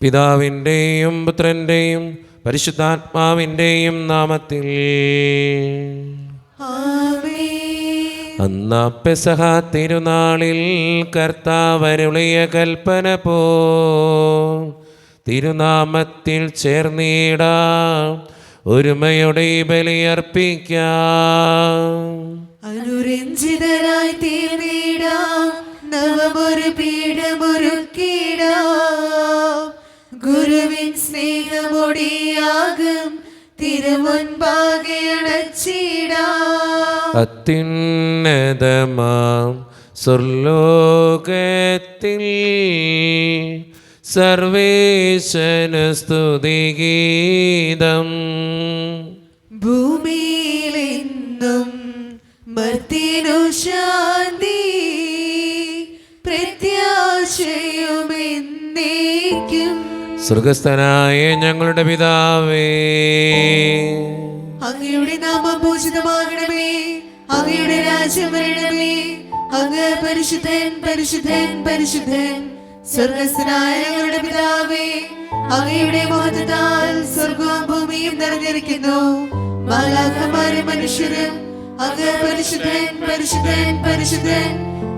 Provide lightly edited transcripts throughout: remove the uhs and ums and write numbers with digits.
പിതാവിൻ്റെയും പുത്രൻ്റെയും പരിശുദ്ധാത്മാവിൻ്റെയും നാമത്തിൽ. അന്നാ പെസഹ തിരുനാളിൽ കർത്താവരുളിയ കൽപ്പന പോ തിരുനാമത്തിൽ ചേർന്നിടാം, ഒരുമയുടെ ബലിയർപ്പിക്കാം. അനുരഞ്ജിതരായി തീർന്നിടാം, നവമൊരു പീഠമൊരുക്കിടാം. ഗുരുവിൻ സ്നേഹമൊടിയാകും തിരുമുൻപാകെ അടച്ചിടാം. അത്യുന്നതമാം സ്വർലോകത്തിൽ സർവേശന സ്തുതിഗീതം. ഭൂമിയിലെന്നും മർത്യനു ശാന്തി, പ്രത്യാശയുമെന്നേക്കും. സ്വർഗസ്ഥനായ ഞങ്ങളുടെ പിതാവേ, അങ്ങയുടെ നാമം പൂജിതമാകണമേ, അങ്ങയുടെ രാജ്യം വരണമേ. അങ്ങ് പരിശുദ്ധൻ പരിശുദ്ധൻ പരിശുദ്ധൻ. സ്വർഗസ്ഥനായ ഞങ്ങളുടെ പിതാവേ, അങ്ങയുടെ മഹത്വത്താൽ സ്വർഗവും ഭൂമിയും നിറഞ്ഞിരിക്കുന്നു. മാലാഖമാരും മനുഷ്യരും അങ്ങ് പരിശുദ്ധൻ പരിശുദ്ധൻ പരിശുദ്ധൻ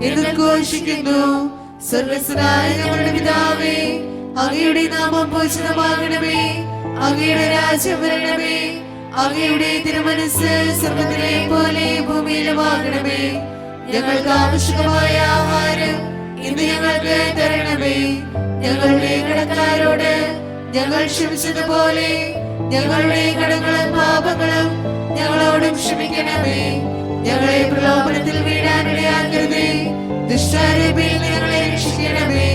എന്ന് ഘോഷിക്കുന്നു. സ്വർഗസ്ഥനായ ഞങ്ങളുടെ പിതാവേ, അങ്ങയുടെ നാമം പൂജിതമാകണമേ, അങ്ങയുടെ രാജ്യം വരണമേ. അങ്ങയുടെ തിരുമനസ്സ് സ്വർഗ്ഗത്തിലെ പോലെ ഭൂമിയിലുമാകണമേ. ഞങ്ങൾക്ക് ആവശ്യമായ ആഹാരം ഇന്ന് ഞങ്ങൾക്ക് തരണമേ. ഞങ്ങളുടെ കടക്കാരോട് ഞങ്ങൾ ക്ഷമിച്ചതുപോലെ ഞങ്ങളുടെ കടങ്ങളും പാപങ്ങളും ഞങ്ങളോടും ക്ഷമിക്കണമേ. ഞങ്ങളെ പ്രലോഭനത്തിൽ വീഴാനിടയാക്കരുതേ, ദുഷ്ടാരൂപിയിൽ ഞങ്ങളെ രക്ഷിക്കണമേ.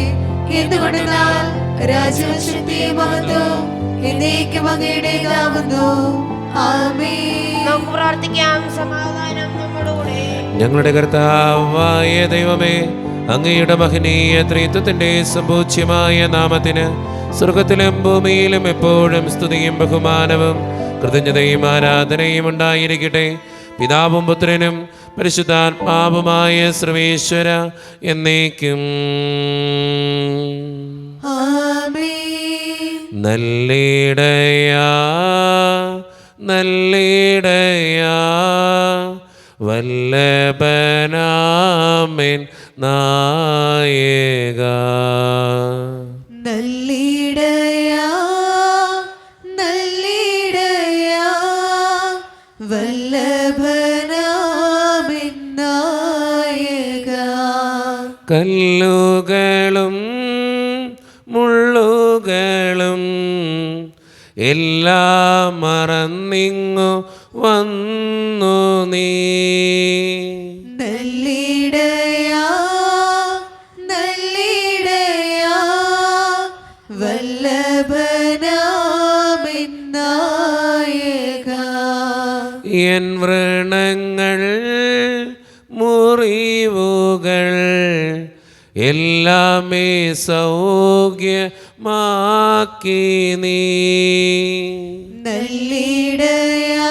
എന്തുകൊണ്ടെന്നാൽ രാജ്യവും ശക്തിയും മഹത്വവും എന്നേക്കും അങ്ങയുടേതാവുന്നു. ആമേൻ. നമുക്ക് പ്രാർത്ഥിക്കാം. സമാധാനം നമ്മോടുകൂടെ. ഞങ്ങളുടെ കർത്താവായ ദൈവമേ, അങ്ങയുടെ മഹനീയ ത്രിത്വത്തിന്റെ സമ്പൂജ്യമായ നാമത്തിന് സ്വർഗത്തിലും ഭൂമിയിലും എപ്പോഴും സ്തുതിയും ബഹുമാനവും കൃതജ്ഞതയും ആരാധനയും ഉണ്ടായിരിക്കട്ടെ. പിതാവും പുത്രനും പരിശുദ്ധാത്മാവുമായ സർവേശ്വര എന്നേക്കും. നല്ലിടയാ നല്ലിടയാ വല്ലഭനാമൻ നായക. നല്ലിടയാ നല്ലിടയാ വല്ലഭനാമൻ നായക. കല്ലുകളും മുള്ളുകളും എല്ലാം മറന്നിങ്ങു വന്നു നീ. നല്ലിടയാ നല്ലിടയാ വല്ലഭനാമൻ നായക. എൻ വ്രണങ്ങൾ മുറിവുകൾ എല്ലാമേ സൗഖ്യമാക്കി നീ. നല്ലിടയാ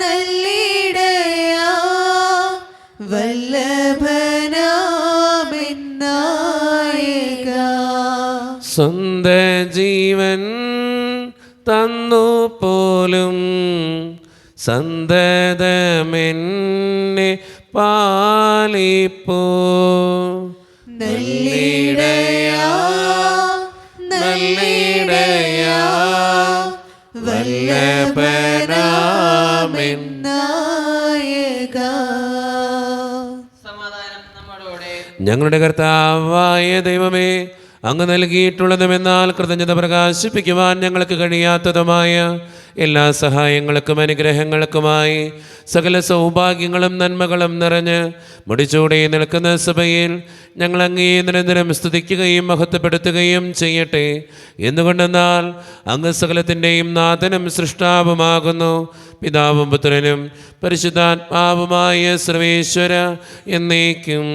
നല്ലിടയാ വല്ലഭനാമൻ നായക. സ്വന്ത ജീവൻ തന്നു പോലും സന്തതമെന്നെ പാലിപ്പോ. നല്ലിടയാ നല്ലിടയാ വല്ലഭനാമൻ നായക. സമാധാനം നമ്മോടുകൂടെ. ഞങ്ങളുടെ കർത്താവായ ദൈവമേ, അങ്ങ് നൽകിയിട്ടുള്ളതുമെന്നാൽ കൃതജ്ഞത പ്രകാശിപ്പിക്കുവാൻ ഞങ്ങൾക്ക് കഴിയാത്തതുമായ എല്ലാ സഹായങ്ങൾക്കും അനുഗ്രഹങ്ങൾക്കുമായി സകല സൗഭാഗ്യങ്ങളും നന്മകളും നിറഞ്ഞ് മുടിച്ചൂടെ നിൽക്കുന്ന സഭയിൽ ഞങ്ങൾ അങ്ങേ നിരന്തരം സ്തുതിക്കുകയും മഹത്വപ്പെടുത്തുകയും ചെയ്യട്ടെ. എന്തുകൊണ്ടെന്നാൽ അങ്ങ് സകലത്തിൻ്റെയും നാഥനും സൃഷ്ടാവുമാകുന്നു. പിതാവും പുത്രനും പരിശുദ്ധാത്മാവുമായ സർവേശ്വര എന്നേക്കും.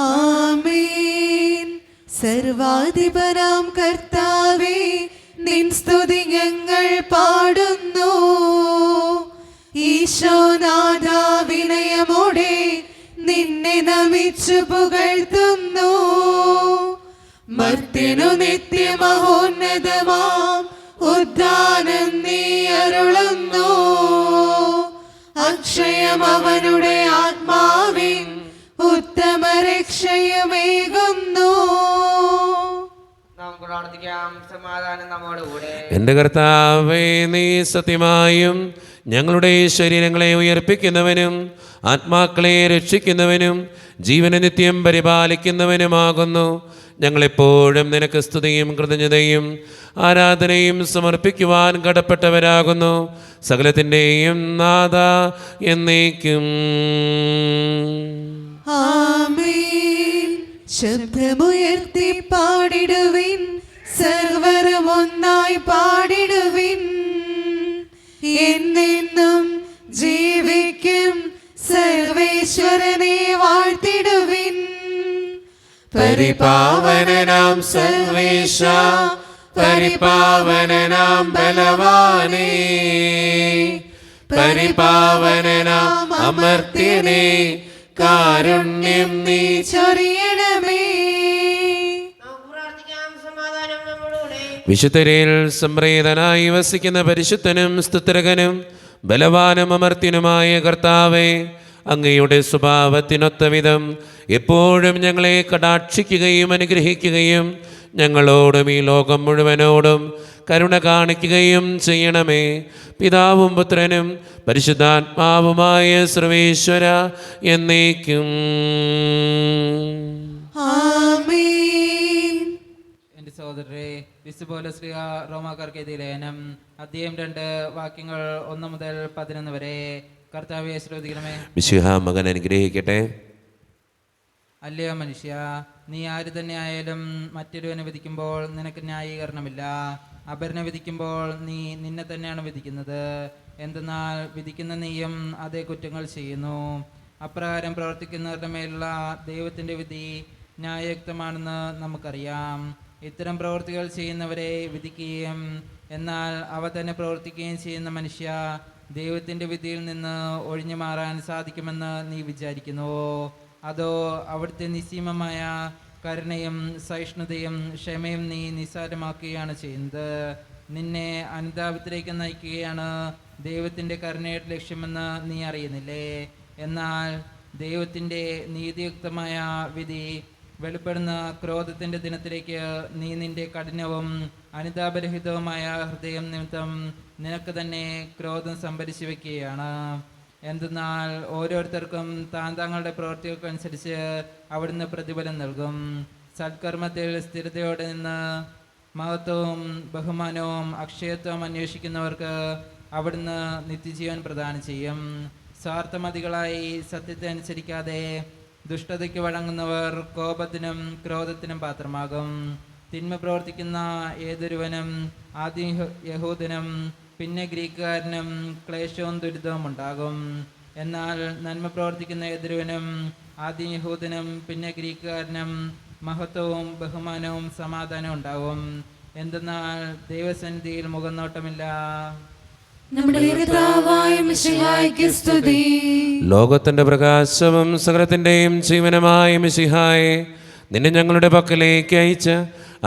ആമേൻ. സർവാധിപനാം കർത്താവേ, നിൻ സ്തുതി ഞങ്ങൾ പാടുന്നു. ഈശോനാഥ വിനയമോടെ നിന്നെ നമിച്ചു പുകഴ്ത്തുന്നു. മർത്യനു നിത്യമഹോന്നതമാം ഉദ്ധാനം നീ അരുളുന്നു. അക്ഷയം അവനുടെ ആത്മാവിൻ ഉത്തമ രക്ഷയുമേകുന്നു. നമുക്ക് പ്രാർത്ഥിക്കാം. സമാധാനം നമ്മോടുകൂടെ. എൻ്റെ കർത്താവേ, നീ സത്യമായും ഞങ്ങളുടെ ശരീരങ്ങളെ ഉയർപ്പിക്കുന്നവനും ആത്മാക്കളെ രക്ഷിക്കുന്നവനും ജീവനെ നിത്യം പരിപാലിക്കുന്നവനുമാകുന്നു. ഞങ്ങളെപ്പോഴും നിനക്ക് സ്തുതിയും കൃതജ്ഞതയും ആരാധനയും സമർപ്പിക്കുവാൻ കടപ്പെട്ടവരാകുന്നു. സകലത്തിൻ്റെയും നാഥ എന്നേക്കും. ആമേൻ. ശബ്ദമുയർത്തി പാടിടുവിൻ, സർവരും ഒന്നായി പാടിടുവിൻ. എന്നെന്നും ജീവിക്കും സർവേശ്വരനെ വാഴ്ത്തിടുവിൻ. പരിപാവനനാം സർവേശ, പരിപാവനനാം ബലവാനേ, പരിപാവനനാം അമർത്യനേ, കാരുണ്യം നീ ചൊരിയണമേ. നമുക്ക് പ്രാർത്ഥിക്കാം. സമാധാനം നമ്മോടുകൂടെ. വിശുദ്ധരിൽ സംപ്രീതനായി വസിക്കുന്ന പരിശുദ്ധനും സ്തുത്രകനും ബലവാനും അമർത്യനുമായ കർത്താവേ, അങ്ങയുടെ സ്വഭാവത്തിനൊത്ത വിധം എപ്പോഴും ഞങ്ങളെ കടാക്ഷിക്കുകയും അനുഗ്രഹിക്കുകയും ഞങ്ങളോടും ഈ ലോകം മുഴുവനോടും കരുണ കാണിക്കുകയും ചെയ്യണമേ. പിതാവും പുത്രനും പരിശുദ്ധാത്മാവുമായ സർവേശ്വര എന്നേക്കും. ആമേൻ. എൻ്റെ സഹോദരരെ, വിശുദ്ധ ശ്രീ റോമാക്കാർക്ക് എഴുതിയ ലേഖനം അധ്യായം 2 വാക്യങ്ങൾ 1 മുതൽ 11 വരെ. കർത്താവെ ശ്രദ്ധിക്കണമേ. മിശിഹ മകൻ അനുഗ്രഹിക്കട്ടെ. അല്ലയോ മനുഷ്യ, നീ ആര് തന്നെ ആയാലും മറ്റൊരുവനെ വിധിക്കുമ്പോൾ നിനക്ക് ന്യായീകരണമില്ല. അപരനെ വിധിക്കുമ്പോൾ നീ നിന്നെ തന്നെയാണ് വിധിക്കുന്നത്. എന്തെന്നാൽ വിധിക്കുന്ന നീയും അതേ കുറ്റങ്ങൾ ചെയ്യുന്നു. അപ്രകാരം പ്രവർത്തിക്കുന്നവരുടെ മേലുള്ള ദൈവത്തിൻ്റെ വിധി ന്യായയുക്തമാണെന്ന് നമുക്കറിയാം. ഇത്തരം പ്രവൃത്തികൾ ചെയ്യുന്നവരെ വിധിക്കുകയും എന്നാൽ അവ തന്നെ പ്രവർത്തിക്കുകയും ചെയ്യുന്ന മനുഷ്യ, ദൈവത്തിൻ്റെ വിധിയിൽ നിന്ന് ഒഴിഞ്ഞു മാറാൻ സാധിക്കുമെന്ന് നീ വിചാരിക്കുന്നുവോ? അതോ അവിടുത്തെ നിസ്സീമമായ കരുണയും സഹിഷ്ണുതയും ക്ഷമയും നീ നിസ്സാരമാക്കുകയാണ് ചെയ്യുന്നത്? നിന്നെ അനുതാപത്തിലേക്ക് നയിക്കുകയാണ് ദൈവത്തിൻ്റെ കരുണയുടെ ലക്ഷ്യമെന്ന് നീ അറിയുന്നില്ലേ? എന്നാൽ ദൈവത്തിൻ്റെ നീതിയുക്തമായ വിധി വെളിപ്പെടുന്ന ക്രോധത്തിൻ്റെ ദിനത്തിലേക്ക് നീ നിന്റെ കഠിനവും അനുതാപരഹിതവുമായ ഹൃദയം നിമിത്തം നിനക്ക് തന്നെ ക്രോധം സംഭരിച്ചു വയ്ക്കുകയാണ്. എന്തെന്നാൽ ഓരോരുത്തർക്കും താൻ തങ്ങളുടെ പ്രവൃത്തികൾക്കനുസരിച്ച് അവിടുന്ന് പ്രതിഫലം നൽകും. സൽക്കർമ്മത്തിൽ സ്ഥിരതയോടെ നിന്ന് മഹത്വവും ബഹുമാനവും അക്ഷയത്വം അന്വേഷിക്കുന്നവർക്ക് അവിടുന്ന് നിത്യജീവൻ പ്രദാനം ചെയ്യും. സ്വാർത്ഥമതികളായി സത്യത്തെ അനുസരിക്കാതെ ദുഷ്ടതയ്ക്ക് വഴങ്ങുന്നവർ കോപത്തിനും ക്രോധത്തിനും പാത്രമാകും. തിന്മ പ്രവർത്തിക്കുന്ന ഏതൊരുവനും ആദ്യം യഹൂദനും പിന്നെ ഗ്രീക്കുകാരനും ക്ലേശവും ദുരിതവും ഉണ്ടാകും. എന്നാൽ നന്മ പ്രവർത്തിക്കുന്ന ഏതൊരുവനും ആദ്യം യഹൂദനും പിന്നെ ഗ്രീക്കുകാരനും മഹത്വവും ബഹുമാനവും സമാധാനവും ഉണ്ടാകും. എന്തെന്നാൽ ദൈവസന്നിധിയിൽ മുഖനോട്ടമില്ല. നമ്മുടെ കർത്താവായ മിശിഹായ്ക്ക് സ്തുതി. ലോകത്തിന്റെ പ്രകാശവും സകലത്തിന്റെയും ജീവനമായ മിശിഹായെ, നിന്നെ ഞങ്ങളുടെ പക്കലേക്ക് അയച്ച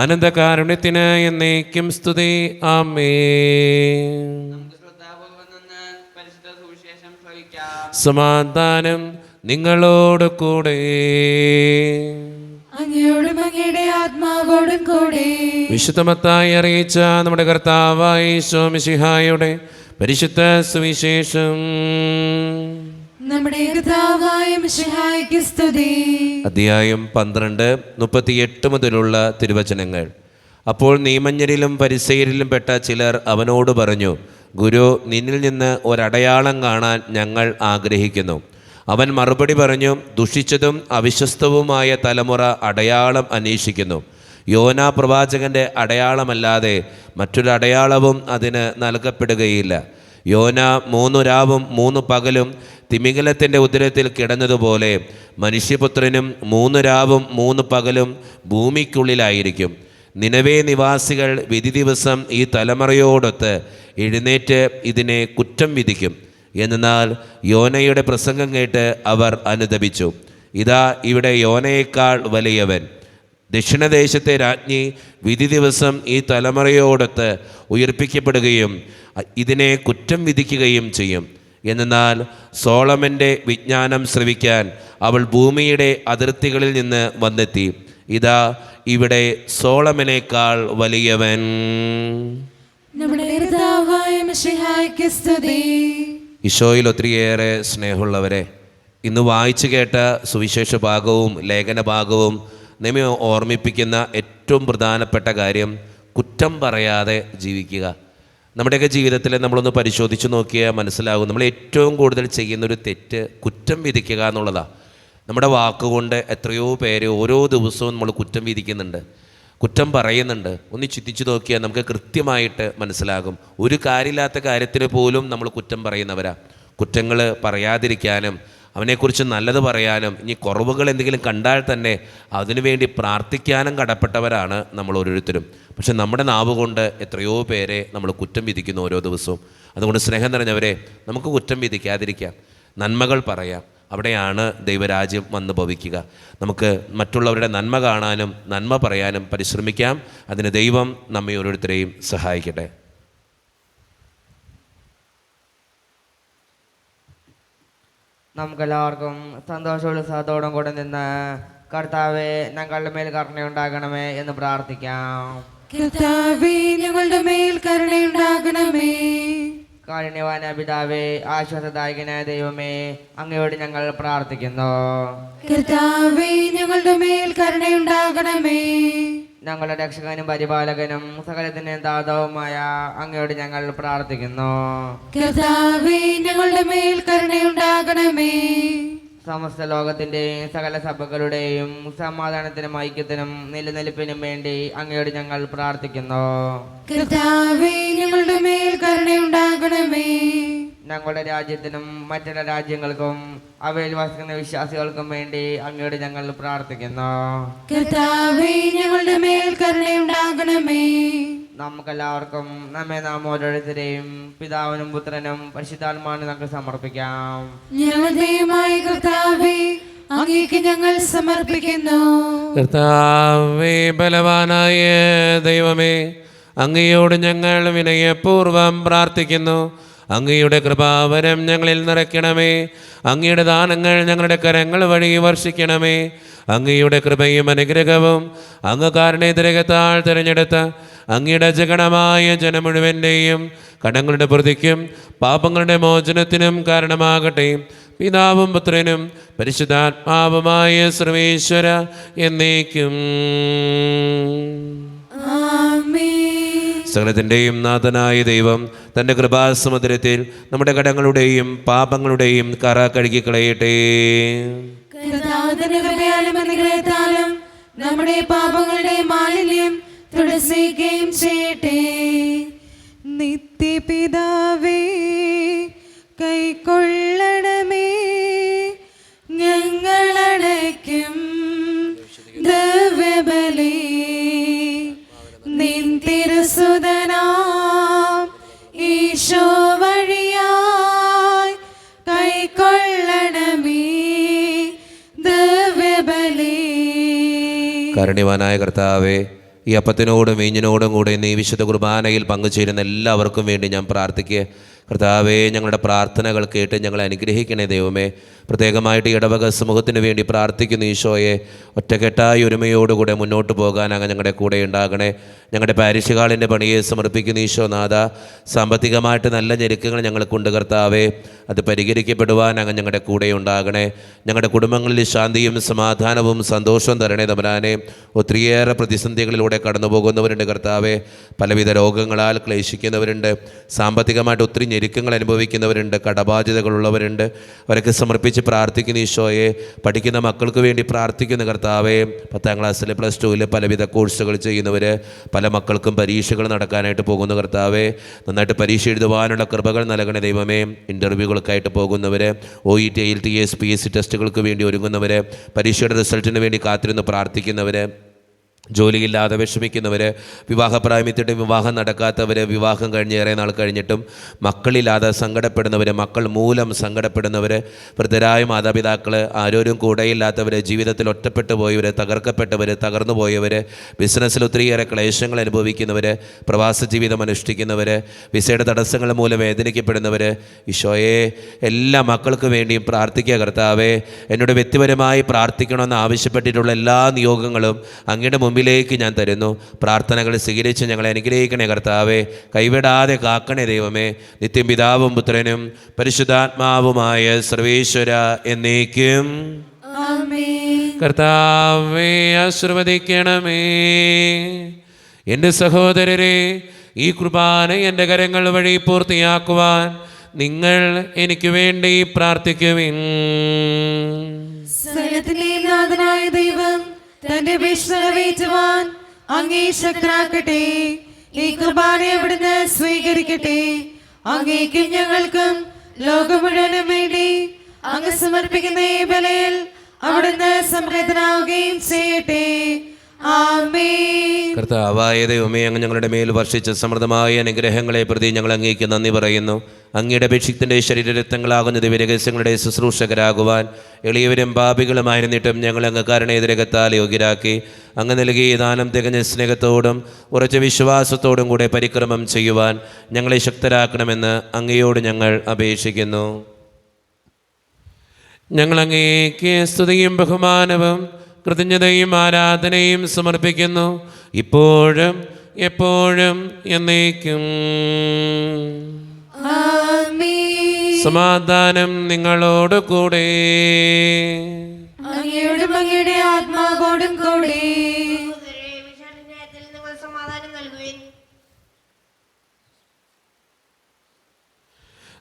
അനന്തകാരുണ്യത്തിന് എന്നേക്കും സ്തുതി. ആമേൻ. നമുക്ക് ശ്രദ്ധാപൂർവ്വം നിന്ന് പരിശുദ്ധ സുവിശേഷം ശ്രവിക്കാം. സമാധാനം നിങ്ങളോട് കൂടെ. അങ്ങയോടും അങ്ങയുടെ ആത്മാവോടും കൂടെ. വിശുദ്ധ മത്തായി അറിയിച്ച നമ്മുടെ കർത്താവായ ഈശോ മിശിഹായുടെ പരിശുദ്ധ സുവിശേഷം. നമ്മുടെ കർത്താവായ മിശിഹായ്ക്ക് സ്തുതി. അധ്യായം 12, 38 മുതലുള്ള തിരുവചനങ്ങൾ. അപ്പോൾ നിയമജ്ഞരിലും പരിസയരിലും പെട്ട ചിലർ അവനോട് പറഞ്ഞു, ഗുരു, നിന്നിൽ നിന്ന് ഒരടയാളം കാണാൻ ഞങ്ങൾ ആഗ്രഹിക്കുന്നു. അവൻ മറുപടി പറഞ്ഞു, ദുഷിച്ചതും അവിശ്വസ്തവുമായ തലമുറ അടയാളം അന്വേഷിക്കുന്നു. യോനാ പ്രവാചകന്റെ അടയാളമല്ലാതെ മറ്റൊരു അടയാളവും അതിന് നൽകപ്പെടുകയില്ല. യോന 3 രാവും 3 പകലും തിമിംഗലത്തിൻ്റെ ഉദരത്തിൽ കിടന്നതുപോലെ മനുഷ്യപുത്രനും 3 രാവും 3 പകലും ഭൂമിക്കുള്ളിലായിരിക്കും. നിനവേ നിവാസികൾ വിധി ദിവസം ഈ തലമുറയോടൊത്ത് എഴുന്നേറ്റ് ഇതിനെ കുറ്റം വിധിക്കും. എന്നാൽ യോനയുടെ പ്രസംഗം കേട്ട് അവർ അനുതപിച്ചു. ഇതാ, ഇവിടെ യോനയേക്കാൾ വലിയവൻ. ദക്ഷിണദേശത്തെ രാജ്ഞി വിധി ദിവസം ഈ തലമുറയോടൊത്ത് ഉയർപ്പിക്കപ്പെടുകയും ഇതിനെ കുറ്റം വിധിക്കുകയും ചെയ്യും. എന്നാൽ സോളമൻ്റെ വിജ്ഞാനം ശ്രവിക്കാൻ അവൾ ഭൂമിയുടെ അതിർത്തികളിൽ നിന്ന് വന്നെത്തി. ഇതാ ഇവിടെ സോളമനേക്കാൾ വലിയവൻ. നമ്മുടെ കർത്താവായ മിശിഹായ്ക്ക് സ്തുതി. ഈശോയിൽ ഒത്തിരിയേറെ സ്നേഹമുള്ളവരെ, ഇന്ന് വായിച്ചു കേട്ട സുവിശേഷ ഭാഗവും ലേഖന ഭാഗവും നമ്മെ ഓർമ്മിപ്പിക്കുന്ന ഏറ്റവും പ്രധാനപ്പെട്ട കാര്യം കുറ്റം പറയാതെ ജീവിക്കുക. നമ്മുടെയൊക്കെ ജീവിതത്തിൽ നമ്മളൊന്ന് പരിശോധിച്ച് നോക്കിയാൽ മനസ്സിലാകും, നമ്മൾ ഏറ്റവും കൂടുതൽ ചെയ്യുന്നൊരു തെറ്റ് കുറ്റം വിധിക്കുക എന്നുള്ളതാണ്. നമ്മുടെ വാക്കുകൊണ്ട് എത്രയോ പേര് ഓരോ ദിവസവും നമ്മൾ കുറ്റം വിധിക്കുന്നുണ്ട്, കുറ്റം പറയുന്നുണ്ട്. ഒന്ന് ചിന്തിച്ച് നോക്കിയാൽ നമുക്ക് കൃത്യമായിട്ട് മനസ്സിലാകും. ഒരു കാര്യമില്ലാത്ത കാര്യത്തിന് പോലും നമ്മൾ കുറ്റം പറയുന്നവരാ. കുറ്റങ്ങൾ പറയാതിരിക്കാനും അവനെക്കുറിച്ച് നല്ലത് പറയാനും ഇനി കുറവുകൾ എന്തെങ്കിലും കണ്ടാൽ തന്നെ അതിനുവേണ്ടി പ്രാർത്ഥിക്കാനും കടപ്പെട്ടവരാണ് നമ്മൾ ഓരോരുത്തരും. പക്ഷെ നമ്മുടെ നാവ് കൊണ്ട് എത്രയോ പേരെ നമ്മൾ കുറ്റം വിധിക്കുന്നു ഓരോ ദിവസവും. അതുകൊണ്ട് സ്നേഹം നിറഞ്ഞവരെ, നമുക്ക് കുറ്റം വിധിക്കാതിരിക്കാം, നന്മകൾ പറയാം. അവിടെയാണ് ദൈവരാജ്യം വന്ന് ഭവിക്കുക. നമുക്ക് മറ്റുള്ളവരുടെ നന്മ കാണാനും നന്മ പറയാനും പരിശ്രമിക്കാം. അതിന് ദൈവം നമ്മെ ഓരോരുത്തരെയും സഹായിക്കട്ടെ. നമുക്കെല്ലാവർക്കും സന്തോഷോത്സാഹത്തോടും കൂടെ നിന്ന് കർത്താവെ ഞങ്ങളുടെ മേൽ കരുണയുണ്ടാകണമേ എന്ന് പ്രാർത്ഥിക്കാം. കർത്താവേ, ഞങ്ങളുടെ മേൽ കരുണയുണ്ടാകണമേ. കാരുണ്യവാന പിതാവേ, ആശ്വാസദായകനായ ദൈവമേ, അങ്ങയോട് ഞങ്ങൾ പ്രാർത്ഥിക്കുന്നു. കർത്താവേ, ഞങ്ങളുടെ മേൽ കരുണയുണ്ടാകണമേ. ഞങ്ങളുടെ രക്ഷകനും പരിപാലകനും സകലത്തിനും ദാതാവുമായ അങ്ങയോട് ഞങ്ങൾ പ്രാർത്ഥിക്കുന്നു. കർത്താവേ, ഞങ്ങളുടെ മേൽ കരുണയുണ്ടാകണമേ. സമസ്ത ലോകത്തിന്റെയും സകല സഭകളുടെയും സമാധാനത്തിനും ഐക്യത്തിനും നിലനിൽപ്പിനും വേണ്ടി അങ്ങയോട് ഞങ്ങൾ പ്രാർത്ഥിക്കുന്നു. കർത്താവേ, ഞങ്ങളുടെ മേൽ കരുണയുണ്ടാകണമേ. ഞങ്ങളുടെ രാജ്യത്തിനും മറ്റുള്ള രാജ്യങ്ങൾക്കും അവയിൽ വസിക്കുന്ന വിശ്വാസികൾക്കും വേണ്ടി അങ്ങയോട് ഞങ്ങൾ പ്രാർത്ഥിക്കുന്നു. കർത്താവേ, ഞങ്ങളുടെ മേൽ കരുണയുണ്ടാകണമേ. നമുക്കെല്ലാവർക്കും നാം ഓരോരുത്തരെയും പിതാവിനും പുത്രനും പരിശുദ്ധാത്മാവിനും നമുക്ക് സമർപ്പിക്കാം. ഞങ്ങളുടെ ദൈവമായ കർത്താവേ, അങ്ങേക്ക് ഞങ്ങൾ സമർപ്പിക്കുന്നു. കർത്താവേ, ബലവാനായ ദൈവമേ, അങ്ങയോട് ഞങ്ങൾ വിനയപൂർവ്വം പ്രാർത്ഥിക്കുന്നു. അങ്ങയുടെ കൃപാവരം ഞങ്ങളിൽ നിറയ്ക്കണമേ. അങ്ങയുടെ ദാനങ്ങൾ ഞങ്ങളുടെ കരങ്ങൾ വഴി വർഷിക്കണമേ. അങ്ങയുടെ കൃപയും അനുഗ്രഹവും അങ്ങ് കാരുണ്യതിരകത്താൽ തിരഞ്ഞെടുത്ത അങ്ങയുടെ ജഗണമായ ജനം മുഴുവൻ്റെയും കടങ്ങളുടെ പ്രതിക്കും പാപങ്ങളുടെ മോചനത്തിനും കാരണമാകട്ടെ. പിതാവും പുത്രനും പരിശുദ്ധാത്മാവുമായ സർവേശ്വര എന്നേക്കും. സകലത്തിൻ്റെയും നാഥനായ ദൈവം തൻ്റെ കൃപാസമുദ്രത്തിൽ നമ്മുടെ കടങ്ങളുടെയും പാപങ്ങളുടെയും കറ കഴുകിക്കളയട്ടെ. അനുഗ്രഹത്താലും നമ്മുടെ പാപങ്ങളുടെ മാലിന്യം തുടച്ചിക്കുകയും ചെയ്യട്ടെ. നിത്യപിതാവേ, കൈക്കൊള്ളണമേ ഞങ്ങളടയ്ക്കും ദിവ്യബലി. നിൻ തിരുസുതനാം ഈശോ വഴിയായി കൈക്കൊള്ളണമേ ദിവ്യബലി. കാരുണ്യവാനായ കർത്താവേ, ഈ അപ്പത്തിനോടും വീഞ്ഞിനോടും കൂടെ ഇന്ന് ഈ വിശുദ്ധ കുർബാനയിൽ പങ്കുചേരുന്ന എല്ലാവർക്കും വേണ്ടി ഞാൻ പ്രാർത്ഥിക്കുക. കർത്താവേ, ഞങ്ങളുടെ പ്രാർത്ഥനകൾ കേട്ട് ഞങ്ങളെ അനുഗ്രഹിക്കണേ ദൈവമേ. പ്രത്യേകമായിട്ട് ഇടവക സമൂഹത്തിന് വേണ്ടി പ്രാർത്ഥിക്കുന്നു ഈശോയെ. ഒറ്റക്കെട്ടായി ഒരുമയോടുകൂടെ മുന്നോട്ട് പോകാൻ അങ്ങ് ഞങ്ങളുടെ കൂടെ ഉണ്ടാകണേ. ഞങ്ങളുടെ പാരിഷ് ഹാളിൻ്റെ പണിയെ സമർപ്പിക്കുന്ന ഈശോനാഥ, സാമ്പത്തികമായിട്ട് നല്ല ഞെരുക്കങ്ങൾ ഞങ്ങൾക്കുണ്ട് കർത്താവേ. അത് പരിഹരിക്കപ്പെടുവാൻ അങ്ങ് ഞങ്ങളുടെ കൂടെ ഉണ്ടാകണേ. ഞങ്ങളുടെ കുടുംബങ്ങളിൽ ശാന്തിയും സമാധാനവും സന്തോഷവും തരണേ തമ്പുരാനെ. ഒത്തിരിയേറെ പ്രതിസന്ധികളിലൂടെ കടന്നു പോകുന്നവരുണ്ട് കർത്താവേ. പലവിധ രോഗങ്ങളാൽ ക്ലേശിക്കുന്നവരുണ്ട്, സാമ്പത്തികമായിട്ട് ഒത്തിരി ഞെരുക്കങ്ങൾ അനുഭവിക്കുന്നവരുണ്ട്, കടബാധ്യതകളുള്ളവരുണ്ട്. അവരൊക്കെ സമർപ്പിച്ച് പ്രാർത്ഥിക്കുന്ന ഈശോയെ. പഠിക്കുന്ന മക്കൾക്ക് വേണ്ടി പ്രാർത്ഥിക്കുന്ന കർത്താവേ. 10ാം ക്ലാസ്സിൽ +2 പലവിധ കോഴ്സുകൾ ചെയ്യുന്നവർ, പല മക്കൾക്കും പരീക്ഷകൾ നടക്കാനായിട്ട് പോകുന്ന കർത്താവേ. നന്നായിട്ട് പരീക്ഷ എഴുതുവാനുള്ള കൃപകൾ നൽകണേ ദൈവമേ. ഇൻ്റർവ്യൂകൾക്കായിട്ട് പോകുന്നവർ, OET IELTS PSC ടെസ്റ്റുകൾക്ക് വേണ്ടി ഒരുങ്ങുന്നവർ, പരീക്ഷയുടെ റിസൾട്ടിന് വേണ്ടി കാത്തിരുന്ന് പ്രാർത്ഥിക്കുന്നവർ, ജോലിയില്ലാതെ വിഷമിക്കുന്നവർ, വിവാഹപ്രായമെത്തിയിട്ട് വിവാഹം നടക്കാത്തവർ, വിവാഹം കഴിഞ്ഞ് ഏറെ നാൾ കഴിഞ്ഞിട്ടും മക്കളില്ലാതെ സങ്കടപ്പെടുന്നവർ, മക്കൾ മൂലം സങ്കടപ്പെടുന്നവർ, വൃദ്ധരായ മാതാപിതാക്കൾ, ആരോരും കൂടെയില്ലാത്തവർ, ജീവിതത്തിൽ ഒറ്റപ്പെട്ടു പോയവർ, തകർക്കപ്പെട്ടവർ, തകർന്നു പോയവർ, ബിസിനസ്സിൽ ഒത്തിരിയേറെ ക്ലേശങ്ങൾ അനുഭവിക്കുന്നവർ, പ്രവാസ ജീവിതം അനുഷ്ഠിക്കുന്നവർ, വിസയുടെ തടസ്സങ്ങൾ മൂലം വേദനിക്കപ്പെടുന്നവർ, ഈശോയെ എല്ലാ മക്കൾക്ക് വേണ്ടിയും പ്രാർത്ഥിക്കുക കർത്താവേ. എന്നോട് വ്യക്തിപരമായി പ്രാർത്ഥിക്കണമെന്ന് ആവശ്യപ്പെട്ടിട്ടുള്ള എല്ലാ നിയോഗങ്ങളും അങ്ങയുടെ മുമ്പിലേക്ക് ഞാൻ തരുന്നു. പ്രാർത്ഥനകൾ സ്വീകരിച്ച് ഞങ്ങളെ അനുഗ്രഹിക്കണേ കർത്താവേ. കൈവിടാതെ കാക്കണേ ദൈവമേ. നിത്യം പിതാവും പുത്രനും പരിശുദ്ധാത്മാവുമായ സർവേശ്വര എന്നേക്കും ആമേൻ. കർത്താവേ ആശീർവദിക്കണമേ. എൻ്റെ സഹോദരരെ, ഈ കുർബാന എൻ്റെ കരങ്ങൾ വഴി പൂർത്തിയാക്കുവാൻ നിങ്ങൾ എനിക്ക് വേണ്ടി പ്രാർത്ഥിക്കുവിൻ. സകലത്തിന്റെയും നാഥനായ ദൈവം തന്റെ അപേക്ഷ നിറവേറ്റുവാൻ അങ്ങേ ശക്തനാക്കട്ടെ. ഈ കുർബാന അവിടുന്ന് സ്വീകരിക്കട്ടെ. അങ്ങേക്കും ഞങ്ങൾക്കും ലോകം മുഴുവനും വേണ്ടി അങ്ങ് സമർപ്പിക്കുന്ന ഈ ബലിയിൽ അവിടുന്ന് സംപ്രീതനാവുകയും ചെയ്യട്ടെ. ആമേൻ. കർത്താവായ ദൈവമേ, അങ്ങ് ഞങ്ങളുടെ മേൽ വർഷിച്ച സമൃദ്ധമായ അനുഗ്രഹങ്ങളെ പ്രതി ഞങ്ങൾ അങ്ങേക്ക് നന്ദി പറയുന്നു. അങ്ങയുടെ അപേക്ഷിത്തിൻ്റെ ശരീരരക്തങ്ങളാകുന്ന ദിവ്യരഹസ്യങ്ങളുടെ ശുശ്രൂഷകരാകുവാൻ എളിയവരും പാപികളുമായിരുന്നിട്ടും ഞങ്ങൾ അങ്ങ് കരുണേതിരകത്താൽ യോഗ്യരാക്കി. അങ്ങ് നൽകിയ ദാനം തികഞ്ഞ സ്നേഹത്തോടും ഉറച്ച വിശ്വാസത്തോടും കൂടെ പരിക്രമം ചെയ്യുവാൻ ഞങ്ങളെ ശക്തരാക്കണമെന്ന് അങ്ങയോട് ഞങ്ങൾ അപേക്ഷിക്കുന്നു. ഞങ്ങൾ അങ്ങേക്ക് സ്തുതിയും ബഹുമാനവും കൃതജ്ഞതയും ആരാധനയും സമർപ്പിക്കുന്നു, ഇപ്പോഴും എപ്പോഴും എന്നേക്കും. ആമേൻ. സമാധാനം നിങ്ങളോട് കൂടെ. അങ്ങയോടും അങ്ങയുടെ ആത്മാവോടും കൂടെ. നിങ്ങൾ സമാധാനം നൽകുവിൻ.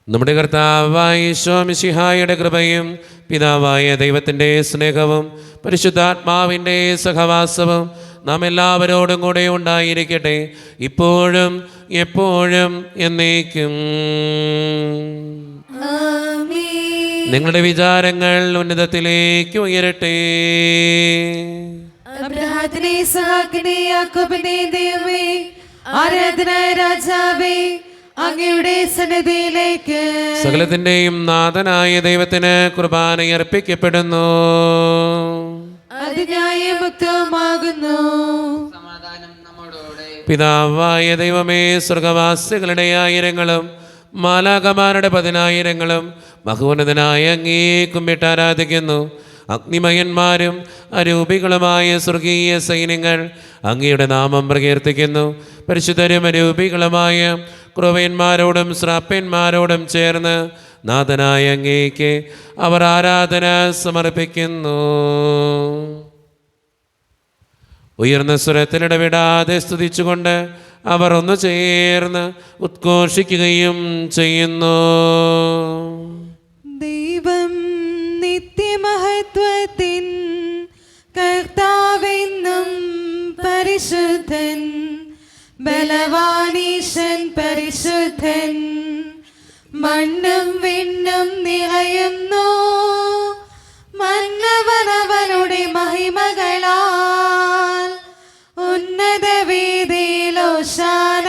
നമ്മുടെ കർത്താവായ ഈശോ മിശിഹായുടെ കൃപയും പിതാവായ ദൈവത്തിൻ്റെ സ്നേഹവും പരിശുദ്ധാത്മാവിൻ്റെ സഹവാസവും നാം എല്ലാവരോടും കൂടെ ഉണ്ടായിരിക്കട്ടെ, ഇപ്പോഴും എപ്പോഴും എന്നേക്കും. ആമേൻ. നിങ്ങളുടെ വിചാരങ്ങൾ ഉന്നതത്തിലേക്ക് ഉയരട്ടെ. അബ്രഹാത്തിനെ, ഇസ്ഹാക്കിനെ, യാക്കോബിനെ ദൈവമേ, ആരാധനായ രാജാവേ, അങ്ങയുടെ സന്നിധിയിലേക്ക് സകലത്തിൻ്റെയും നാഥനായ ദൈവത്തിന് കുർബാന അർപ്പിക്കപ്പെടുന്നു. അത് ന്യായമുക്തമാകുന്നു. സമാധാനം നമ്മോടുകൂടെ. പിതാവായ ദൈവമേ, സ്വർഗവാസികളുടെ ആയിരങ്ങളും മാലാകമാരുടെ 10,000-ങ്ങളും മഹോന്നതനായ അങ്ങേ കുമ്പിട്ട് ആരാധിക്കുന്നു. അഗ്നിമയന്മാരും അരൂപികളുമായ സ്വർഗീയ സൈന്യങ്ങൾ അങ്ങയുടെ നാമം പ്രകീർത്തിക്കുന്നു. പരിശുദ്ധരും അരൂപികളുമായ ക്രൂവന്മാരോടും ശ്രാപ്യന്മാരോടും ചേർന്ന് നാഥനായ അങ്ങേക്ക് അവർ ആരാധന സമർപ്പിക്കുന്നു. ഉയർന്ന സ്വരത്തിലിടവിടാതെ സ്തുതിച്ചുകൊണ്ട് അവർ ഒന്ന് ചേർന്ന് ഉദ്ഘോഷിക്കുകയും ചെയ്യുന്നു. ദൈവം നിത്യമഹത്വത്തിൻ കർത്താവെന്നും പരിശുദ്ധൻ, ബലവാനീശൻ പരിശുദ്ധൻ. മണ്ണും വിണ്ണും നിറയുന്നു മന്നവനവനുടെ മഹിമകളാൽ. ഉന്നത വീതിയിലോശാന,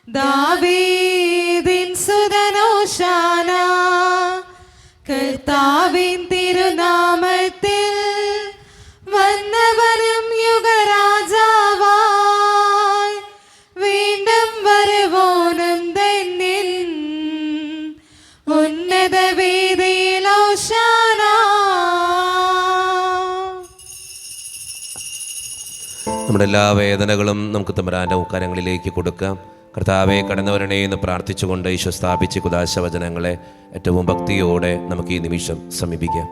ദാവീദിൻ സുതനോശാന. കർത്താവിൻ തിരുനാമത്തിൽ വന്നവരും യുഗരാജാവായി വീണ്ടും വരുവോനും ധന്യൻ. ഉന്നത വീതിയിലോശാന. നമ്മുടെ എല്ലാ വേദനകളും നമുക്ക് തമ്പുരാൻ്റെ കരങ്ങളിലേക്ക് കൊടുക്കാം. കർത്താവെ, കടന്നവരണേ എന്ന് പ്രാർത്ഥിച്ചുകൊണ്ട് ഈശോ സ്ഥാപിച്ച കുദാശവചനങ്ങളെ ഏറ്റവും ഭക്തിയോടെ നമുക്ക് ഈ നിമിഷം സമീപിക്കാം.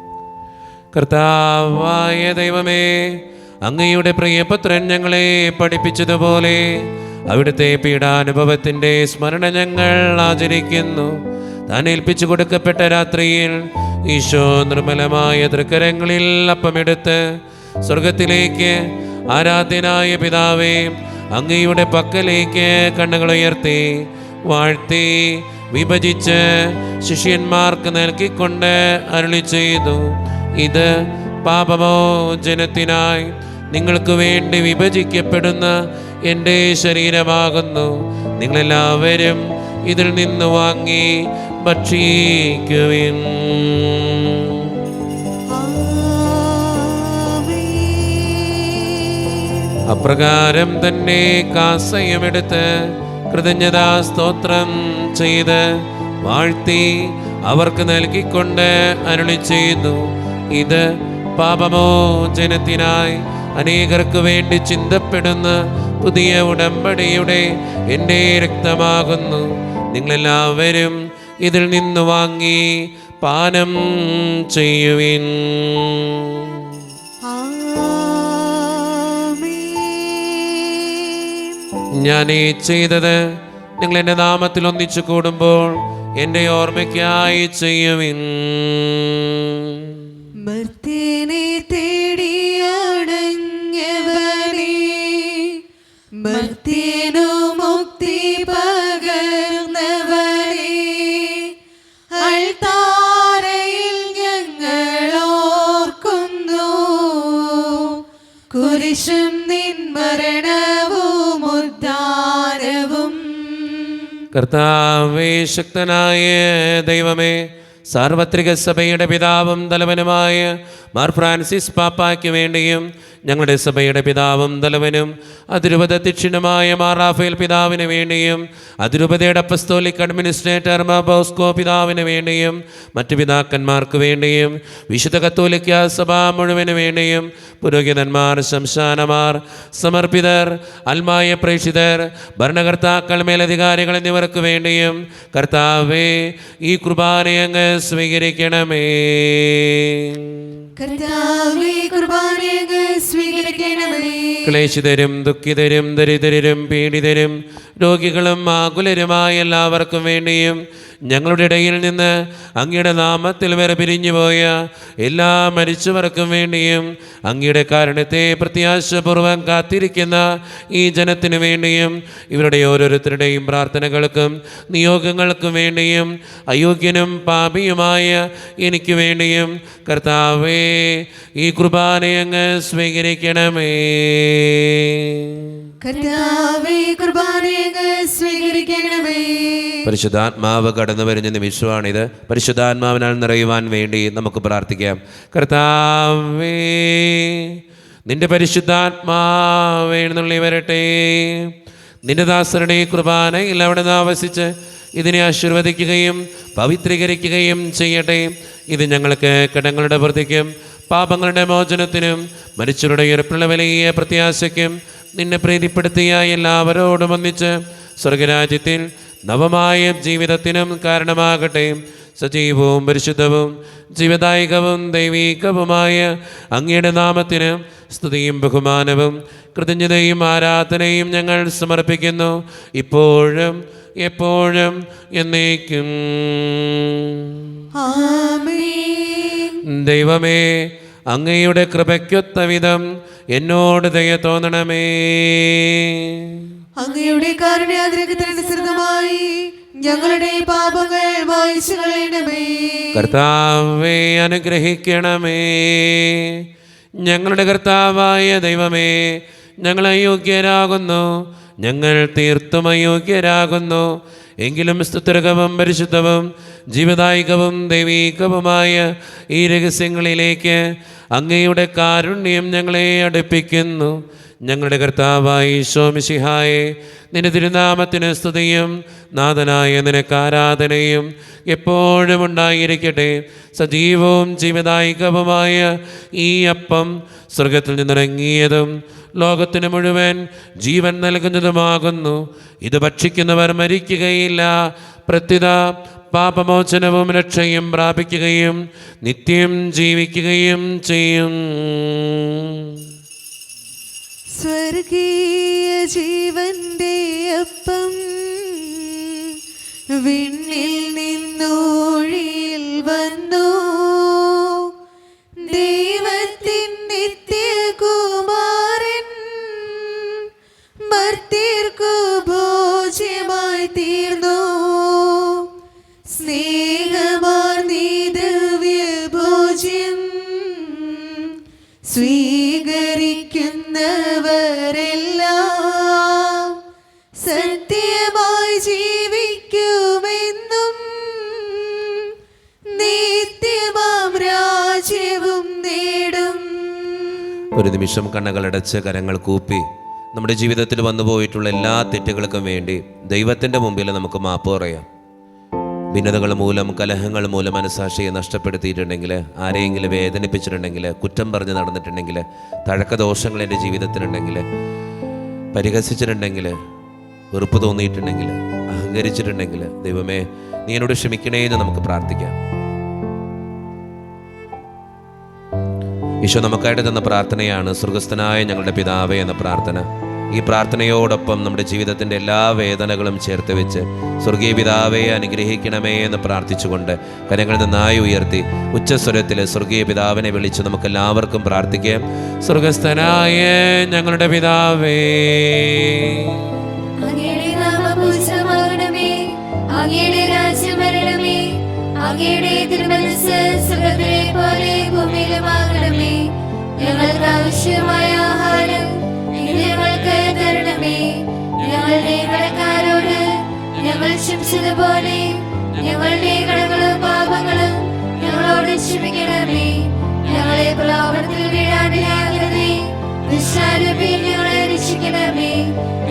കർത്താവായ ദൈവമേ, അങ്ങയുടെ പ്രിയപുത്രൻ ഞങ്ങളെ പഠിപ്പിച്ചതുപോലെ അവിടുത്തെ പീഡാനുഭവത്തിൻ്റെ സ്മരണ ഞങ്ങൾ ആചരിക്കുന്നു. താൻ ഏൽപ്പിച്ചു കൊടുക്കപ്പെട്ട രാത്രിയിൽ ഈശോ നിർമ്മലമായ തൃക്കരങ്ങളിൽ അപ്പമെടുത്ത് സ്വർഗത്തിലേക്ക് ആരാധ്യനായ പിതാവേ അങ്ങയുടെ പക്കലേക്ക് കണ്ണുകളുയർത്തി വാഴ്ത്തി വിഭജിച്ച് ശിഷ്യന്മാർക്ക് നൽകിക്കൊണ്ട് അരുളി ചെയ്തു, ഇത് പാപമോചനത്തിനായി നിങ്ങൾക്ക് വേണ്ടി വിഭജിക്കപ്പെടുന്ന എൻ്റെ ശരീരമാകുന്നു. നിങ്ങളെല്ലാവരും ഇതിൽ നിന്ന് വാങ്ങി ഭക്ഷിക്കുവിൻ. അപ്രകാരം തന്നെ കാസയുമെടുത്ത് കൃതജ്ഞതാ സ്തോത്രം ചെയ്ത് വാഴ്ത്തി അവർക്ക് നൽകിക്കൊണ്ട് അരുളി ചെയ്യുന്നു, ഇത് പാപമോചനത്തിനായി അനേകർക്ക് വേണ്ടി ചിന്തപ്പെടുന്ന പുതിയ ഉടമ്പടിയുടെ എൻ്റെ രക്തമാകുന്നു. നിങ്ങളെല്ലാവരും ഇതിൽ നിന്ന് വാങ്ങി പാനം ചെയ്യുവിൻ. ഞാനീ ചെയ്തത് നിങ്ങൾ എൻ്റെ നാമത്തിൽ ഒന്നിച്ചു കൂടുമ്പോൾ എൻ്റെ ഓർമ്മയ്ക്കായി ചെയ്യുവിൻ. മർത്യനെ തേടിയടഞ്ഞവനെ, മർത്യനു മുക്തി പകർന്നവനെ, അൾത്താരയിൽ ഞങ്ങൾ ഓർക്കുന്നു. കുരിശും നിൻ മരണവും ഉദ്ധാരവും. കർത്താവേ, ശക്തനായ ദൈവമേ, സാർവത്രിക സഭയുടെ പിതാവും തലവനുമായ മാർ ഫ്രാൻസിസ് പാപ്പായ്ക്ക് വേണ്ടിയും ഞങ്ങളുടെ സഭയുടെ പിതാവും തലവനും അതിരൂപത അധ്യക്ഷനുമായ മാർ റാഫേൽ പിതാവിന് വേണ്ടിയും അതിരൂപതയുടെ അപ്പസ്തോലിക് അഡ്മിനിസ്ട്രേറ്റർ മാർ ബോസ്കോ പിതാവിന് വേണ്ടിയും മറ്റു പിതാക്കന്മാർക്ക് വേണ്ടിയും വിശുദ്ധ കത്തോലിക്ക സഭ മുഴുവന് വേണ്ടിയും പുരോഹിതന്മാർ, ശംശാനമാർ, സമർപ്പിതർ, അൽമായ പ്രേക്ഷിതർ, ഭരണകർത്താക്കൾ, മേലധികാരികൾ എന്നിവർക്ക് വേണ്ടിയും കർത്താവേ, ഈ കുർബാനയങ്ങ് സ്വീകരിക്കണമേ. കർത്താവേ, കുർബാനയങ്ങ് സ്വീകരിക്കണമേ. ക്ലേശിതരും ദുഃഖിതരും ദരിദ്രരും പീഡിതരും രോഗികളും ആകുലരുമായ എല്ലാവർക്കും വേണ്ടിയും ഞങ്ങളുടെ ഇടയിൽ നിന്ന് അങ്ങയുടെ നാമത്തിൽ വരെ പിരിഞ്ഞുപോയ എല്ലാ മരിച്ചവർക്കും വേണ്ടിയും അങ്ങയുടെ കാരണത്തെ പ്രത്യാശപൂർവ്വം കാത്തിരിക്കുന്ന ഈ ജനത്തിനു വേണ്ടിയും ഇവരുടെ ഓരോരുത്തരുടെയും പ്രാർത്ഥനകൾക്കും നിയോഗങ്ങൾക്കും വേണ്ടിയും അയോഗ്യനും പാപിയുമായ എനിക്ക് വേണ്ടിയും കർത്താവേ, ഈ കുർബാനയങ്ങ് സ്വീകരിക്കണമേ. കർത്താവേ, കുർബാനയങ്ങ് സ്വീകരിക്കണമേ. പരിശുദ്ധാത്മാവ് കടന്നു വരുന്ന നിമിഷമാണിത്. പരിശുദ്ധാത്മാവിനാൽ നിറയുവാൻ വേണ്ടി നമുക്ക് പ്രാർത്ഥിക്കാം. കർത്താവേ, നിന്റെ പരിശുദ്ധാത്മാവ് എഴുന്നള്ളി വരട്ടെ. നിന്റെ ദാസരുടെ കുർബാനയിൽ അവിടെ നിന്ന് ആവസിച്ച് ഇതിനെ ആശീർവദിക്കുകയും പവിത്രീകരിക്കുകയും ചെയ്യട്ടെ. ഇത് ഞങ്ങൾക്ക് കടങ്ങളുടെ വൃദ്ധിക്കും പാപങ്ങളുടെ മോചനത്തിനും മരിച്ചവരുടെ ഉയർപ്പുള്ള വലിയ പ്രത്യാശയ്ക്കും നിന്നെ പ്രീതിപ്പെടുത്തിയ എല്ലാവരോടും ഒന്നിച്ച് സ്വർഗരാജ്യത്തിൽ നവമായ ജീവിതത്തിനും കാരണമാകട്ടെ. സജീവവും പരിശുദ്ധവും ജീവദായകവും ദൈവീകവുമായ അങ്ങയുടെ നാമത്തിന് സ്തുതിയും ബഹുമാനവും കൃതജ്ഞതയും ആരാധനയും ഞങ്ങൾ സമർപ്പിക്കുന്നു, ഇപ്പോഴും എപ്പോഴും എന്നേക്കും. ആമേൻ. ദൈവമേ, അങ്ങയുടെ കൃപയ്ക്കൊത്ത വിധം എന്നോട് ദയ തോന്നണമേ. അങ്ങയുടെ കാരുണ്യാതിരകത്തിനനുസൃതമായി ഞങ്ങളുടെ പാപങ്ങൾ മായ്ച്ചു കളയണമേ. കർത്താവേ, അനുഗ്രഹിക്കണമേ. ഞങ്ങളുടെ കർത്താവായ ദൈവമേ, ഞങ്ങൾ അയോഗ്യരാകുന്നു, ഞങ്ങൾ തീർത്തും അയോഗ്യരാകുന്നു. എങ്കിലും സ്തുത്യർഹവും പരിശുദ്ധവും ജീവദായകവും ദൈവീകവുമായ ഈ രഹസ്യങ്ങളിലേക്ക് അങ്ങയുടെ കാരുണ്യം ഞങ്ങളെ അടുപ്പിക്കുന്നു. ഞങ്ങളുടെ കർത്താവായ ഈശോ മിശിഹായെ, നിന്റെ തിരുനാമത്തിന് സ്തുതിയും നാഥനായ നിനക്ക് ആരാധനയും എപ്പോഴും ഉണ്ടായിരിക്കട്ടെ. സജീവവും ജീവദായകവുമായ ഈ അപ്പം സ്വർഗത്തിൽ നിന്നിറങ്ങിയതും ലോകത്തിന് മുഴുവൻ ജീവൻ നൽകുന്നതുമാകുന്നു. ഇത് ഭക്ഷിക്കുന്നവർ മരിക്കുകയില്ല, പ്രത്യുത പാപമോചനവും രക്ഷയും പ്രാപിക്കുകയും നിത്യം ജീവിക്കുകയും ചെയ്യും. സ്വർഗീയ ജീവന്റെ അപ്പം വിണ്ണിൽ നിന്നൂഴിയിൽ വന്നു. ദൈവത്തിൻ നിത്യകുമാരൻ മർത്യർക്കു ഭോജ്യമായി തീർന്നു. സ്നേഹമാർന്നീ ദിവ്യ ഭോജ്യം സ്വീകരിക്കുന്നു. ഒരു നിമിഷം കണ്ണുകളടച്ച് കരങ്ങൾ കൂപ്പി നമ്മുടെ ജീവിതത്തിൽ വന്നുപോയിട്ടുള്ള എല്ലാ തെറ്റുകൾക്കും വേണ്ടി ദൈവത്തിൻ്റെ മുമ്പിൽ നമുക്ക് മാപ്പ് പറയാം. ഭിന്നതകൾ മൂലം, കലഹങ്ങൾ മൂലം മനസാക്ഷിയെ നഷ്ടപ്പെടുത്തിയിട്ടുണ്ടെങ്കിൽ, ആരെയെങ്കിലും വേദനിപ്പിച്ചിട്ടുണ്ടെങ്കിൽ, കുറ്റം പറഞ്ഞ് നടന്നിട്ടുണ്ടെങ്കിൽ, തഴക്കദോഷങ്ങൾ എൻ്റെ ജീവിതത്തിലുണ്ടെങ്കിൽ, പരിഹസിച്ചിട്ടുണ്ടെങ്കിൽ, വെറുപ്പ് തോന്നിയിട്ടുണ്ടെങ്കിൽ, അഹങ്കരിച്ചിട്ടുണ്ടെങ്കിൽ, ദൈവമേ നീ എന്നോട് ക്ഷമിക്കണേ എന്ന് നമുക്ക് പ്രാർത്ഥിക്കാം. ഈശോ നമുക്കായിട്ട് തന്ന പ്രാർത്ഥനയാണ് സ്വർഗസ്ഥനായ ഞങ്ങളുടെ പിതാവേ എന്ന പ്രാർത്ഥന. ഈ പ്രാർത്ഥനയോടൊപ്പം നമ്മുടെ ജീവിതത്തിൻ്റെ എല്ലാ വേദനകളും ചേർത്ത് വെച്ച് സ്വർഗീയ പിതാവേ അനുഗ്രഹിക്കണമേ എന്ന് പ്രാർത്ഥിച്ചുകൊണ്ട് കരങ്ങൾ നന്നായി ഉയർത്തി ഉച്ചസ്വരത്തിൽ സ്വർഗീയ പിതാവിനെ വിളിച്ച് നമുക്ക് എല്ലാവർക്കും പ്രാർത്ഥിക്കാം. സ്വർഗസ്ഥനായ ഞങ്ങളുടെ പിതാവേ, അങ്ങയുടെ നാമം പൂജിതമാകണമേ, അങ്ങയുടെ രാജ്യം വരണമേ, അങ്ങയുടെ തിരുമനസ്സ് സ്വർഗ്ഗത്തിലെ പോലെ ഭൂമിയിലുമാകണമേ. ഞങ്ങൾക്ക് ആവശ്യമായ ആഹാരം ഇന്ന് ഞങ്ങൾക്ക് തരണമേ. ഞങ്ങളുടെ കടക്കാരോട് ഞങ്ങൾ ക്ഷമിച്ചതുപോലെ ഞങ്ങളുടെ കടങ്ങളും പാപങ്ങളും ഞങ്ങളോട് ക്ഷമിക്കണമേ. ഞങ്ങളെ പ്രലോഭനത്തിൽ വീഴാനിടയാകരുതേ, ദുഷ്ടാരൂപിയിൽ ഞങ്ങളെ രക്ഷിക്കണമേ.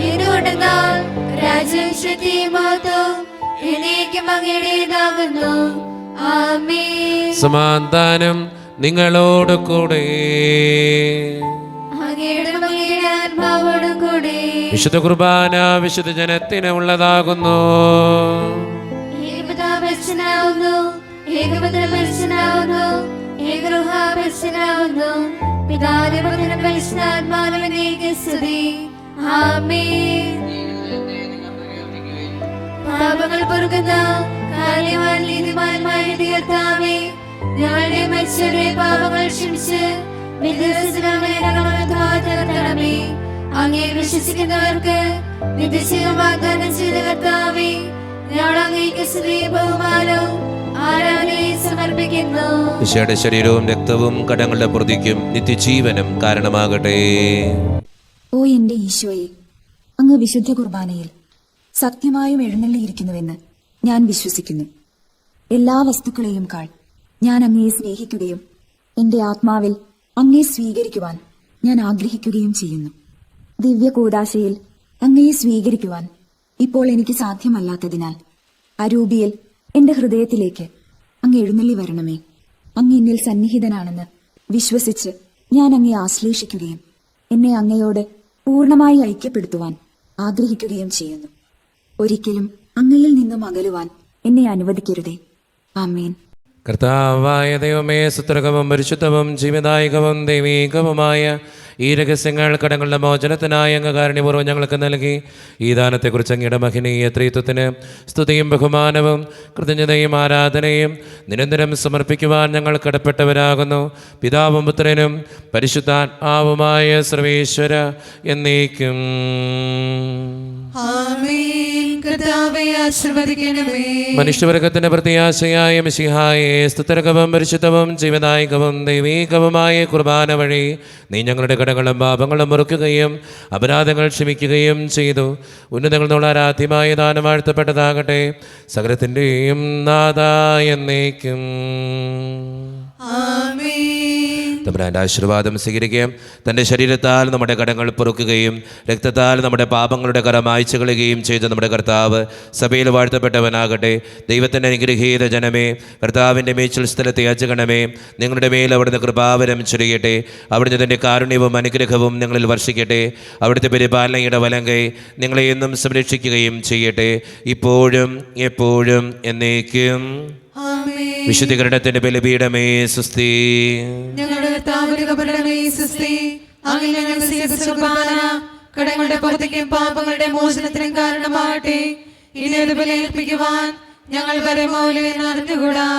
എന്തുകൊണ്ടെന്നാൽ രാജ്യം, ശക്തിയും മഹത്വവും എന്നേക്കും അങ്ങയുടേതാകുന്നു. ആമേൻ. സമാധാനം നിങ്ങളോട് കൂടെ. അങ്ങയുടെ ആത്മാവോടും കൂടെ. വിശുദ്ധ കുർബാന വിശുദ്ധ ജനത്തിന് ഉള്ളതാകുന്നു. ഏകപിതാപരിശുദ്ധനാവുന്നു, ഏകപുത്രപരിശുദ്ധനാവുന്നു, ഏകഗൃഹാപരിശുദ്ധനാവുന്നു. പിതാവിനും പുത്രനും പരിശുദ്ധാത്മാവിനും എന്നേക്കും സ്തുതി. ആമേൻ. പാപങ്ങൾ പൊറുക്കുന്ന കാരുണ്യവാൻ നീതിമാന്മായ കർത്താവേ, ഞങ്ങളുടെ മരിച്ചവരുടെ പാപങ്ങൾ ക്ഷമിച്ച് നിർത്തണമേ. അങ്ങേ വിശ്വസിക്കുന്നവർക്ക് നിത്യജീവൻ വാഗ്ദാനം ചെയ്ത കർത്താവേ, ഞങ്ങൾ അങ്ങേക്ക് സ്തുതി, ബഹുമാനവും ആരാധനയും സമർപ്പിക്കുന്നു. ഈശോയുടെ ശരീരവും രക്തവും കടങ്ങളുടെ പ്രതിക്കും നിത്യജീവനും കാരണമാകട്ടെ. ഓ എന്റെ ഈശോയെ, അങ്ങ് വിശുദ്ധ കുർബാനയിൽ സത്യമായും എഴുന്നള്ളിയിരിക്കുന്നുവെന്ന് ഞാൻ വിശ്വസിക്കുന്നു. എല്ലാ വസ്തുക്കളെയും കാൾ ഞാൻ അങ്ങയെ സ്നേഹിക്കുകയും എന്റെ ആത്മാവിൽ അങ്ങയെ സ്വീകരിക്കുവാൻ ഞാൻ ആഗ്രഹിക്കുകയും ചെയ്യുന്നു. ദിവ്യ കൂദാശയിൽ അങ്ങയെ സ്വീകരിക്കുവാൻ ഇപ്പോൾ എനിക്ക് സാധ്യമല്ലാത്തതിനാൽ അരൂപിയിൽ എന്റെ ഹൃദയത്തിലേക്ക് അങ്ങ് എഴുന്നള്ളി വരണമേ. അങ്ങ് എന്നിൽ സന്നിഹിതനാണെന്ന് വിശ്വസിച്ച് ഞാൻ അങ്ങയെ ആശ്ലേഷിക്കുകയും എന്നെ അങ്ങയോട് പൂർണ്ണമായി ഐക്യപ്പെടുത്തുവാൻ ആഗ്രഹിക്കുകയും ചെയ്യുന്നു. ഒരിക്കലും അങ്ങയിൽ നിന്നും അകലുവാൻ എന്നെ അനുവദിക്കരുതേ. ആമേൻ. കർത്താവായ ദൈവമേ, സുത്രകവും പരിശുദ്ധവും ജീവദായകവും ദൈവീകവുമായ ഈ രഹസ്യങ്ങൾ കടങ്ങളുടെ മോചനത്തിനായി അങ്ങ് കാരുണ്യപൂർവ്വം ഞങ്ങൾക്ക് നൽകി. ഈ ദാനത്തെക്കുറിച്ച് അങ്ങയുടെ മഹനീയ ത്രിത്വത്തിന് സ്തുതിയും ബഹുമാനവും കൃതജ്ഞതയും ആരാധനയും നിരന്തരം സമർപ്പിക്കുവാൻ ഞങ്ങൾ കടപ്പെട്ടവരാകുന്നു. പിതാവും പുത്രനും പരിശുദ്ധാത്മാവുമായ സർവേശ്വര എന്നേക്കും. ആമേൻ. കർത്താവേ ആശീർവദിക്കണമേ. മനുഷ്യവർഗത്തിന്റെ പ്രത്യാശയായ മിശിഹായെ, സ്തുത്യർഹവും പരിശുദ്ധവും ജീവദായകവും ദൈവീകവുമായ കുർബാന വഴി നീ ഞങ്ങളുടെ കടങ്ങളും പാപങ്ങളും മുറുക്കുകയും അപരാധങ്ങൾ ക്ഷമിക്കുകയും ചെയ്തു. ഉന്നതങ്ങൾ നിന്നുള്ള ആരാധ്യമായ ദാനം വാഴ്ത്തപ്പെട്ടതാകട്ടെ. സകലത്തിൻ്റെയും നാഥായ എന്നേക്കും. തമ്പുരാന്റെ ആശീർവാദം സ്വീകരിക്കുകയും തൻ്റെ ശരീരത്താൽ നമ്മുടെ കടങ്ങൾ പൊറുക്കുകയും രക്തത്താൽ നമ്മുടെ പാപങ്ങളുടെ കരം മായ്ച്ചു കളയുകയും ചെയ്ത നമ്മുടെ കർത്താവ് സഭയിൽ വാഴ്ത്തപ്പെട്ടവനാകട്ടെ. ദൈവത്തിൻ്റെ അനുഗ്രഹീത ജനമേ, കർത്താവിൻ്റെ മേച്ചിൽ സ്ഥലത്തെ യാചകണമേ. നിങ്ങളുടെ മേൽ അവിടുന്ന് കൃപാവരം ചൊരിയട്ടെ. അവിടുന്ന് തൻ്റെ കാരുണ്യവും അനുഗ്രഹവും നിങ്ങളിൽ വർഷിക്കട്ടെ. അവിടുത്തെ പരിപാലനയുടെ വലങ്കൈ നിങ്ങളെ എന്നും സംരക്ഷിക്കുകയും ചെയ്യട്ടെ, ഇപ്പോഴും എപ്പോഴും എന്നേക്കും. വിശുദ്ധീകരണത്തിന്റെ ബലിപീഠമേ സുസ്തി. ഞങ്ങളുടെ കർത്താവിനെ സുസ്തി. അങ്ങ് ഞങ്ങളുടെ സ്വീകരിച്ച കുർബാന കടങ്ങളുടെ പുറത്തേക്കും പാപങ്ങളുടെ മോചനത്തിനും കാരണമാകട്ടെ. ഇനി അത് ബലിയർപ്പിക്കുവാൻ ഞങ്ങൾ പരമൗല്യം അറിഞ്ഞുകൂടാ.